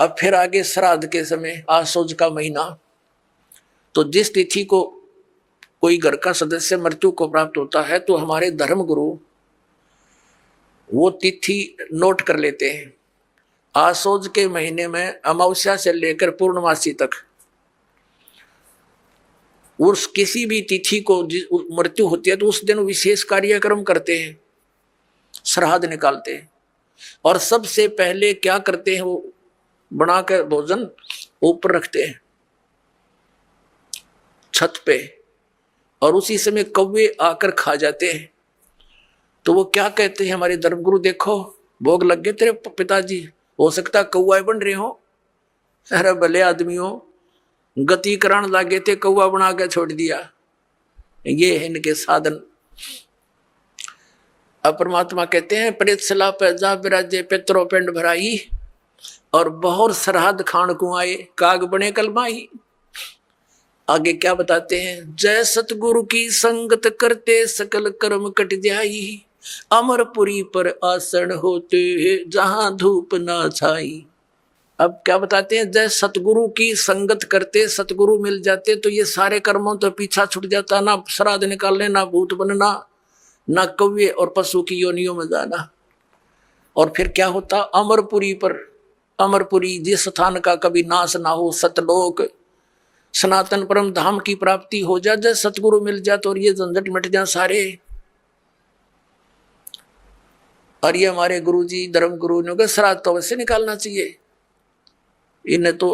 अब फिर आगे श्राद्ध के समय आसोज का महीना, तो जिस तिथि को कोई घर का सदस्य मृत्यु को प्राप्त होता है तो हमारे धर्म गुरु वो तिथि नोट कर लेते हैं। आसोज के महीने में अमावस्या से लेकर पूर्णमासी तक उस किसी भी तिथि को मृत्यु होती है तो उस दिन विशेष कार्यक्रम करते हैं, श्राद्ध निकालते हैं। और सबसे पहले क्या करते हैं, वो बनाकर भोजन ऊपर रखते हैं छत पे, और उसी समय कौवे आकर खा जाते हैं। तो वो क्या कहते हैं हमारे धर्मगुरु, देखो भोग लग गए तेरे पिताजी, हो सकता कौवा बन रहे हो। अरे भले आदमियों, गति कराने लगे थे, कौवा बना के छोड़ दिया। ये है इनके साधन। अब परमात्मा कहते हैं प्रेत सला पैजा विराजे पितरो पिंड भराई, और बहुत श्राद्ध खान को आए काग बने कलमाई। आगे क्या बताते हैं, जय सतगुरु की संगत करते सकल कर्म कट जाई, अमरपुरी पर आसन होते जहां धूप ना छाई। अब क्या बताते हैं, जय सतगुरु की संगत करते सतगुरु मिल जाते तो ये सारे कर्मों तो पीछा छूट जाता, ना श्राद्ध निकालने, ना भूत बनना, ना कौवे और पशु की योनियों में जाना। और फिर क्या होता, अमरपुरी पर, अमरपुरी जिस स्थान का कभी नाश ना हो, सतलोक सनातन परम धाम की प्राप्ति हो जाए, जब सतगुरु मिल जाए तो, और ये झंझट मिट जाए सारे। और ये हमारे गुरुजी धर्म गुरु ने कहा श्राद्ध तो वैसे निकालना चाहिए, इन्हें तो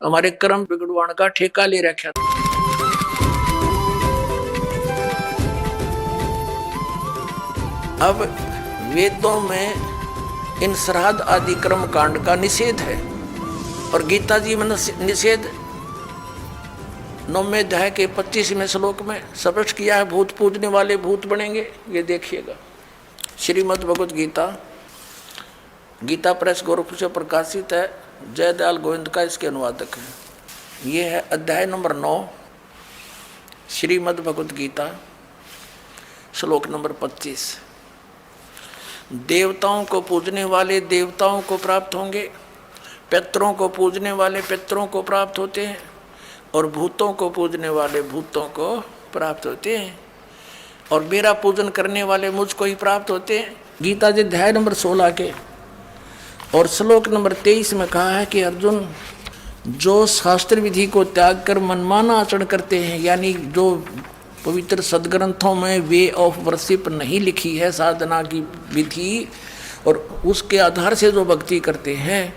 हमारे कर्म बिगड़वाण का ठेका ले रखा। अब वेदों में इन श्राद्ध आदि कर्म कांड का निषेध है, और गीता जी में निषेध 9वें अध्याय के 25वें श्लोक में स्पष्ट किया है, भूत पूजने वाले भूत बनेंगे। ये देखिएगा, श्रीमद् भगवत गीता, गीता प्रेस गोरखपुर से प्रकाशित है, जयदयाल गोविंद का इसके अनुवादक है। ये है अध्याय नंबर 9, श्रीमद् भगवत गीता, श्लोक नंबर 25। देवताओं को पूजने वाले देवताओं को प्राप्त होंगे, पितरों को पूजने वाले पितरों को प्राप्त होते हैं, और भूतों को पूजने वाले भूतों को प्राप्त होते हैं, और मेरा पूजन करने वाले मुझको ही प्राप्त होते हैं। गीता जी अध्याय नंबर 16 के और श्लोक नंबर 23 में कहा है कि अर्जुन, जो शास्त्र विधि को त्याग कर मनमाना आचरण करते हैं, यानी जो पवित्र सदग्रंथों में वे ऑफ वर्शिप नहीं लिखी है, साधना की विधि, और उसके आधार से जो भक्ति करते हैं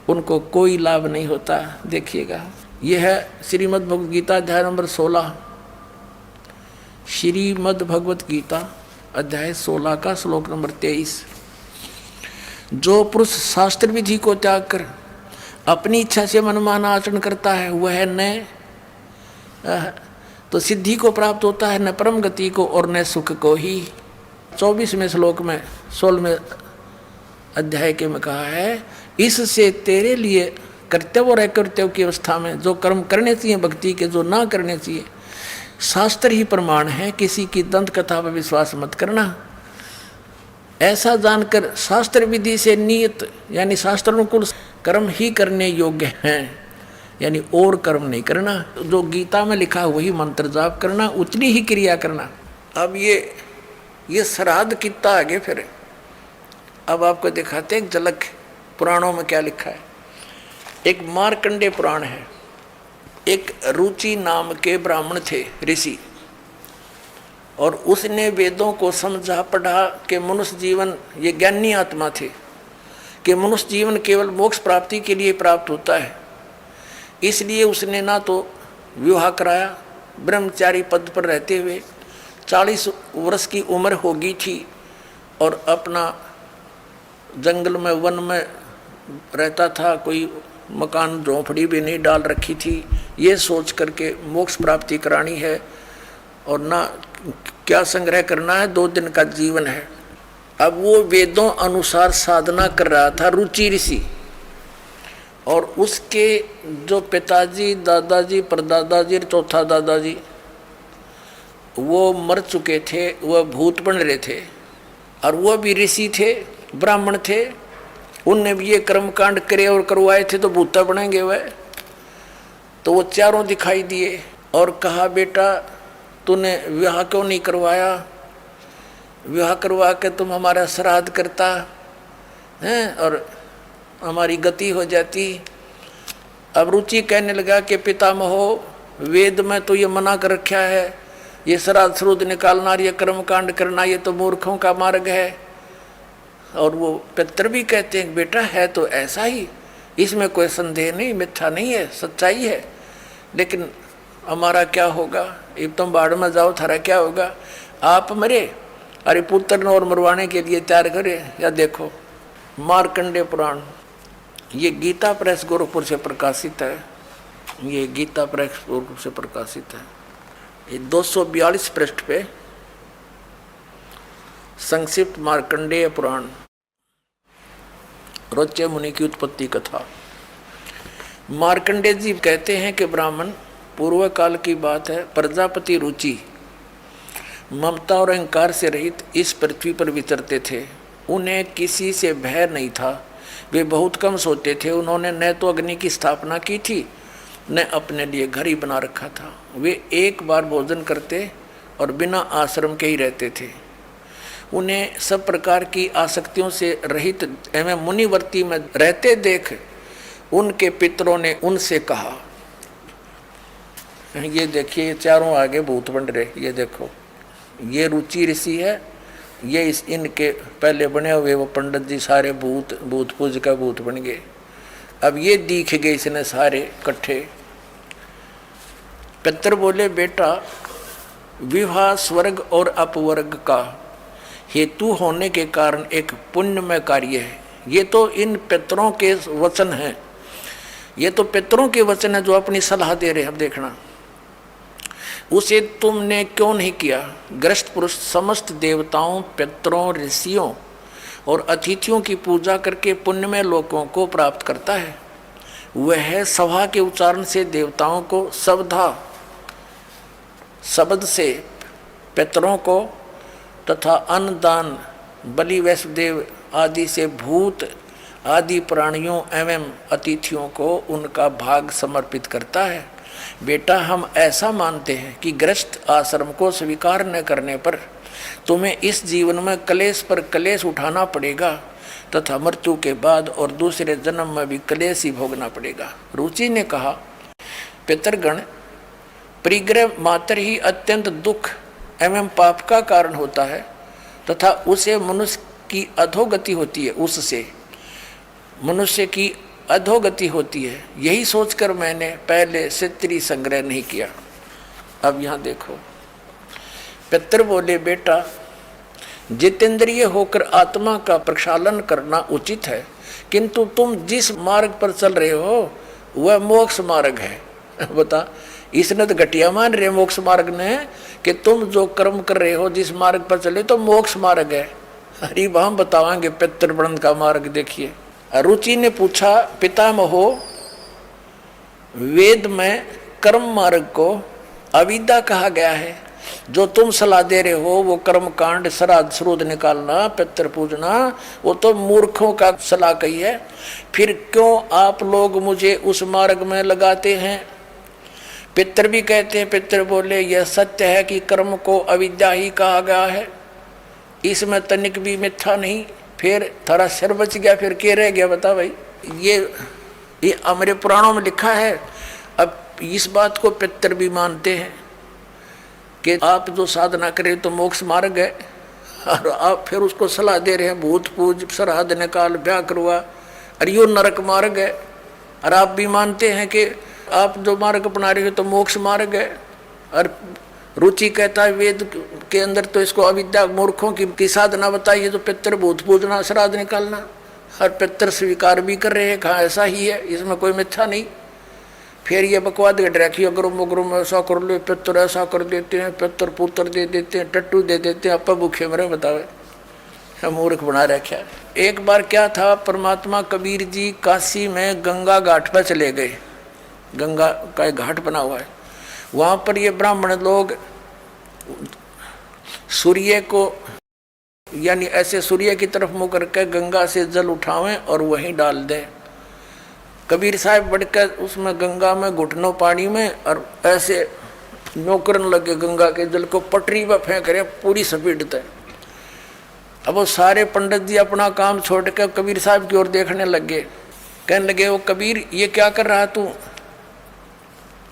उनको कोई लाभ नहीं होता। देखिएगा, यह है श्रीमद् भगवत गीता अध्याय नंबर 16, श्रीमद् भगवत गीता अध्याय 16 का श्लोक नंबर 23। जो पुरुष शास्त्र विधि को त्याग कर अपनी इच्छा से मनमाना आचरण करता है, वह न तो सिद्धि को प्राप्त होता है, न परम गति को, और न सुख को ही। 24वें श्लोक में 16वें अध्याय के में कहा है, इससे तेरे लिए कर्तव्य और अकर्तव्य की अवस्था में जो कर्म करने चाहिए भक्ति के, जो ना करने चाहिए, शास्त्र ही प्रमाण है, किसी की दंत कथा पर विश्वास मत करना। ऐसा जानकर शास्त्र विधि से नियत यानी शास्त्र अनुकूल कर्म ही करने योग्य हैं, यानी और कर्म नहीं करना। जो गीता में लिखा है वही मंत्र जाप करना, उतनी ही क्रिया करना। अब ये श्राद्ध कितना आगे फिर अब आपको दिखाते हैं झलक पुराणों में क्या लिखा है। एक मार्कंडेय पुराण है, एक रुचि नाम के ब्राह्मण थे, ऋषि, और उसने वेदों को समझा पढ़ा कि मनुष्य जीवन, ये ज्ञानी आत्मा थे कि मनुष्य जीवन केवल मोक्ष प्राप्ति के लिए प्राप्त होता है। इसलिए उसने ना तो विवाह कराया, ब्रह्मचारी पद पर रहते हुए 40 वर्ष की उम्र हो गई थी, और अपना जंगल में वन में रहता था, कोई मकान झोंपड़ी भी नहीं डाल रखी थी, ये सोच करके मोक्ष प्राप्ति करानी है, और ना क्या संग्रह करना है, 2 दिन का जीवन है। अब वो वेदों अनुसार साधना कर रहा था, रुचि ऋषि, और उसके जो पिताजी, दादाजी, परदादाजी, चौथा दादाजी वो मर चुके थे, वह भूत बन रहे थे, और वह भी ऋषि थे, ब्राह्मण थे, उनने भी ये कर्म कांड करे और करवाए थे तो भूता बनेंगे वह। तो वो चारों दिखाई दिए और कहा बेटा तूने विवाह क्यों नहीं करवाया, विवाह करवा के तुम हमारा श्राद्ध करता हैं और हमारी गति हो जाती। अब रुचि कहने लगा कि पितामहो वेद में तो ये मना कर रखा है, ये श्राद्ध श्रुद्ध निकालना, ये कर्म कांड करना ये तो मूर्खों का मार्ग है। और वो पितर भी कहते हैं बेटा है तो ऐसा ही, इसमें कोई संदेह नहीं, मिथ्या नहीं है, सच्चाई है। लेकिन हमारा क्या होगा, अब तुम बाढ़ में जाओ, थारा क्या होगा, आप मरे अरे पुत्र और मरवाने के लिए तैयार करे। या देखो मार्कंडेय पुराण, ये गीता प्रेस गोरखपुर से प्रकाशित है, ये गीता प्रेस गोरखपुर से प्रकाशित है। ये 242 पृष्ठ पे संक्षिप्त मार्कंडेय पुराण, रोच्य मुनि की उत्पत्ति कथा। मार्कंडेय जी कहते हैं कि ब्राह्मण, पूर्व काल की बात है, प्रजापति रुचि ममता और अहंकार से रहित इस पृथ्वी पर विचरते थे। उन्हें किसी से भय नहीं था, वे बहुत कम सोते थे। उन्होंने न तो अग्नि की स्थापना की थी न अपने लिए घर ही बना रखा था। वे एक बार भोजन करते और बिना आश्रम के ही रहते थे। उन्हें सब प्रकार की आसक्तियों से रहित एवं मुनिवर्ती में रहते देख उनके पितरों ने उनसे कहा, ये देखिए चारों आगे भूत बन रहे, ये देखो ये रुचि ऋषि है, ये इनके पहले बने हुए वो पंडित जी सारे भूत पूज का भूत बन गए। अब ये दिख गए इसने सारे इकट्ठे। पितर बोले बेटा विवाह स्वर्ग और अपवर्ग का हेतु होने के कारण एक पुण्यमय कार्य है। ये तो इन पितरों के वचन हैं, ये तो पितरों के वचन है जो अपनी सलाह दे रहे हैं। अब देखना उसे तुमने क्यों नहीं किया। ग्रस्त पुरुष समस्त देवताओं, पितरों, ऋषियों और अतिथियों की पूजा करके पुण्यमय लोकों को प्राप्त करता है। वह सभा के उच्चारण से देवताओं को, शब्द से पितरों को तथा अन्नदान, बलि, वैष्णदेव आदि से भूत आदि प्राणियों एवं अतिथियों को उनका भाग समर्पित करता है। बेटा हम ऐसा मानते हैं कि गृहस्थ आश्रम को स्वीकार न करने पर तुम्हें इस जीवन में क्लेश पर क्लेश उठाना पड़ेगा तथा मृत्यु के बाद और दूसरे जन्म में भी क्लेश ही भोगना पड़ेगा। रुचि ने कहा, पितरगण, परिग्रह मात्र ही अत्यंत दुख एवं पाप का कारण होता है तथा उसे मनुष्य की अधोगति होती है, उससे मनुष्य की अधोगति होती है। यही सोचकर मैंने पहले सित्री संग्रह नहीं किया। अब यहाँ देखो पितर बोले बेटा जितेंद्रिय होकर आत्मा का प्रक्षालन करना उचित है, किंतु तुम जिस मार्ग पर चल रहे हो वह मोक्ष मार्ग है। बता, इसने तो घटिया मान रहे मोक्ष मार्ग ने कि तुम जो कर्म कर रहे हो जिस मार्ग पर चले तो मोक्ष मार्ग है। अरे हम बतावांगे पितर वर्ण का मार्ग। देखिए रुचि ने पूछा, पितामहो वेद में कर्म मार्ग को अविद्या कहा गया है, जो तुम सलाह दे रहे हो वो कर्म कांड, श्राद्ध श्रुद्ध निकालना, पितर पूजना, वो तो मूर्खों का सलाह कही है। फिर क्यों आप लोग मुझे उस मार्ग में लगाते हैं। पितर भी कहते हैं, पितर बोले यह सत्य है कि कर्म को अविद्या ही कहा गया है, इसमें तनिक भी मिथ्या नहीं। फिर थारा सिर बच गया, फिर क्या रह गया बता भाई। ये हमारे पुराणों में लिखा है। अब इस बात को पितर भी मानते हैं कि आप जो साधना करें तो मोक्ष मार्ग है, और आप फिर उसको सलाह दे रहे हैं भूत पूज, श्राद्ध निकाल, ब्याह करवा, और यो नरक मार्ग है। और आप भी मानते हैं कि आप जो मार्ग अपना रहे हो तो मोक्ष मार्ग है। और रुचि कहता है वेद के अंदर तो इसको अविद्या मूर्खों की साधना बताइए, तो पितर भूत पूजना, श्राद्ध निकालना, और पितर स्वीकार भी कर रहे हैं, कहाँ ऐसा ही है, इसमें कोई मिथ्या नहीं। फिर ये बकवाद गट रखी, अगरुम उगरुम ऐसा कर लो, पितर ऐसा कर देते हैं, पितर पुत्र दे देते हैं, टट्टू दे देते हैं, अपा भूखे मरे, बतावे मूर्ख बना रखा। एक बार क्या था, परमात्मा कबीर जी काशी में गंगा घाट पर चले गए। गंगा का एक घाट बना हुआ है, वहाँ पर ये ब्राह्मण लोग सूर्य को यानी ऐसे सूर्य की तरफ मुँह करके गंगा से जल उठावें और वहीं डाल दें। कबीर साहब बढ़कर उसमें गंगा में घुटनों पानी में और ऐसे नौकरन लगे गंगा के जल को पटरी पर फेंक रहे पूरी स्पीड तक। अब वो सारे पंडित जी अपना काम छोड़ कर कबीर साहब की ओर देखने लगे। कहने लगे वो कबीर ये क्या कर रहा तू?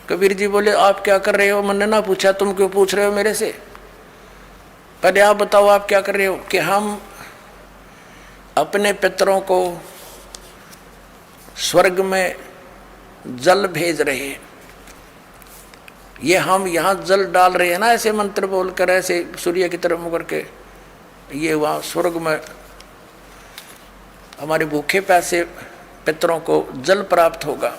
कबीर जी बोले आप क्या कर रहे हो? मैंने ना पूछा, तुम क्यों पूछ रहे हो मेरे से? पहले आप बताओ आप क्या कर रहे हो? कि हम अपने पितरों को स्वर्ग में जल भेज रहे हैं। ये हम यहाँ जल डाल रहे हैं ना, ऐसे मंत्र बोलकर ऐसे सूर्य की तरफ मुँह करके, ये वहाँ स्वर्ग में हमारे भूखे प्यासे पितरों को जल प्राप्त होगा।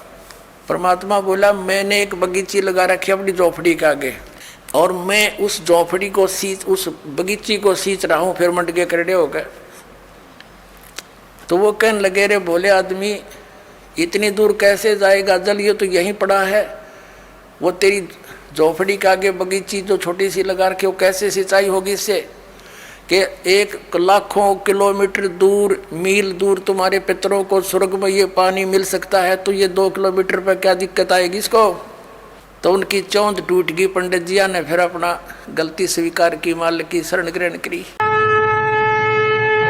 परमात्मा बोला मैंने एक बगीची लगा रखी अपनी झोपड़ी के आगे और मैं उस झोपड़ी को उस बगीची को सींच रहा हूँ। फिर मंड के करड़े हो गए। तो वो कहने लगे रे भोले आदमी इतनी दूर कैसे जाएगा जल? ये तो यहीं पड़ा है। वो तेरी झोपड़ी के आगे बगीची जो छोटी सी लगा रखी वो कैसे सिंचाई होगी इससे? कि 1 लाखों किलोमीटर दूर मील दूर तुम्हारे पितरों को स्वर्ग में ये पानी मिल सकता है, तो ये 2 किलोमीटर पर क्या दिक्कत आएगी इसको? तो उनकी चौंध टूट गई। पंडित जिया ने फिर अपना गलती स्वीकार की, मालिक की शरण ग्रहण करी।